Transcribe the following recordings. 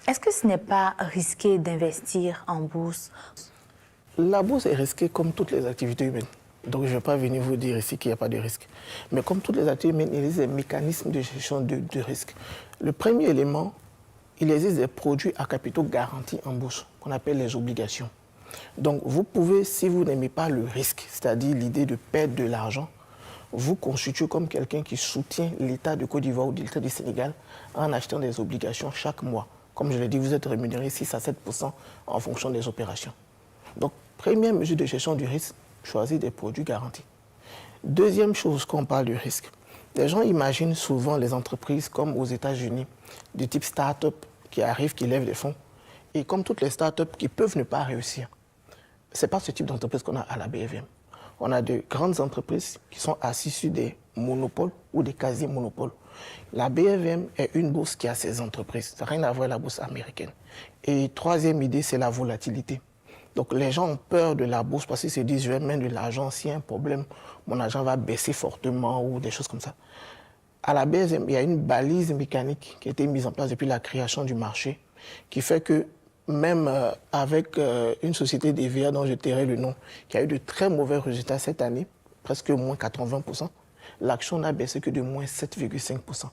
Est-ce que ce n'est pas risqué d'investir en bourse? La bourse est risquée comme toutes les activités humaines. Donc je ne vais pas venir vous dire ici qu'il n'y a pas de risque. Mais comme toutes les activités humaines, il existe des mécanismes de gestion de risque. Le premier élément, il existe des produits à capitaux garantis en bourse, qu'on appelle les obligations. Donc vous pouvez, si vous n'aimez pas le risque, c'est-à-dire l'idée de perdre de l'argent, vous constituez comme quelqu'un qui soutient l'État de Côte d'Ivoire ou l'État du Sénégal en achetant des obligations chaque mois. Comme je l'ai dit, vous êtes rémunéré 6 à 7% en fonction des opérations. Donc, première mesure de gestion du risque, choisir des produits garantis. Deuxième chose quand on parle du risque, les gens imaginent souvent les entreprises comme aux États-Unis, du type start-up qui arrivent, qui lèvent des fonds, et comme toutes les start-up qui peuvent ne pas réussir. Ce n'est pas ce type d'entreprise qu'on a à la BFM. On a de grandes entreprises qui sont assises sur des monopoles ou des quasi-monopoles. La BFM est une bourse qui a ses entreprises. Ça n'a rien à voir avec la bourse américaine. Et troisième idée, c'est la volatilité. Donc les gens ont peur de la bourse parce qu'ils se disent, je vais mettre de l'argent, s'il y a un problème, mon argent va baisser fortement ou des choses comme ça. À la BFM, il y a une balise mécanique qui a été mise en place depuis la création du marché, qui fait que même avec une société d'EVA dont je tairai le nom, qui a eu de très mauvais résultats cette année, presque moins 80%, l'action n'a baissé que de moins 7,5%.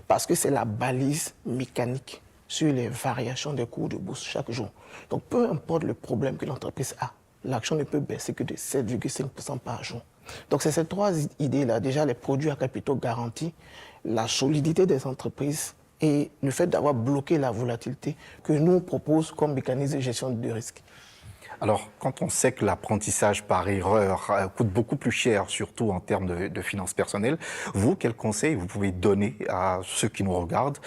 Parce que c'est la balise mécanique sur les variations des cours de bourse chaque jour. Donc peu importe le problème que l'entreprise a, l'action ne peut baisser que de 7,5% par jour. Donc c'est ces trois idées-là, déjà les produits à capitaux garantis, la solidité des entreprises, et le fait d'avoir bloqué la volatilité que nous on propose comme mécanisme de gestion de risque. Alors, quand on sait que l'apprentissage par erreur coûte beaucoup plus cher, surtout en termes de finances personnelles, vous, quels conseils vous pouvez donner à ceux qui nous regardent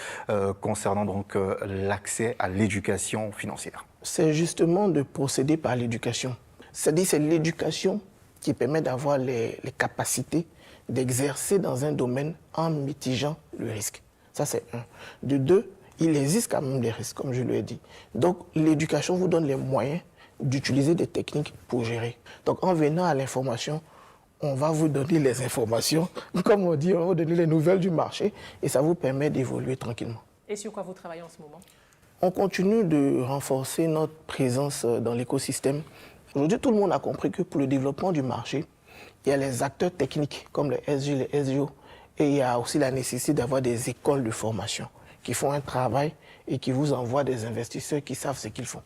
concernant donc l'accès à l'éducation financière? C'est justement de procéder par l'éducation. C'est-à-dire c'est l'éducation qui permet d'avoir les capacités d'exercer dans un domaine en mitigeant le risque. Ça, c'est un. De deux, il existe quand même des risques, comme je l'ai dit. Donc, l'éducation vous donne les moyens d'utiliser des techniques pour gérer. Donc, en venant à l'information, on va vous donner les informations, comme on dit, on va vous donner les nouvelles du marché, et ça vous permet d'évoluer tranquillement. Et sur quoi vous travaillez en ce moment? On continue de renforcer notre présence dans l'écosystème. Aujourd'hui, tout le monde a compris que pour le développement du marché, il y a les acteurs techniques, comme les SG, les SGO, et il y a aussi la nécessité d'avoir des écoles de formation qui font un travail et qui vous envoient des investisseurs qui savent ce qu'ils font.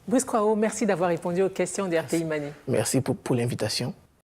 Brice Croao, merci d'avoir répondu aux questions d'RTI Money. Merci pour l'invitation.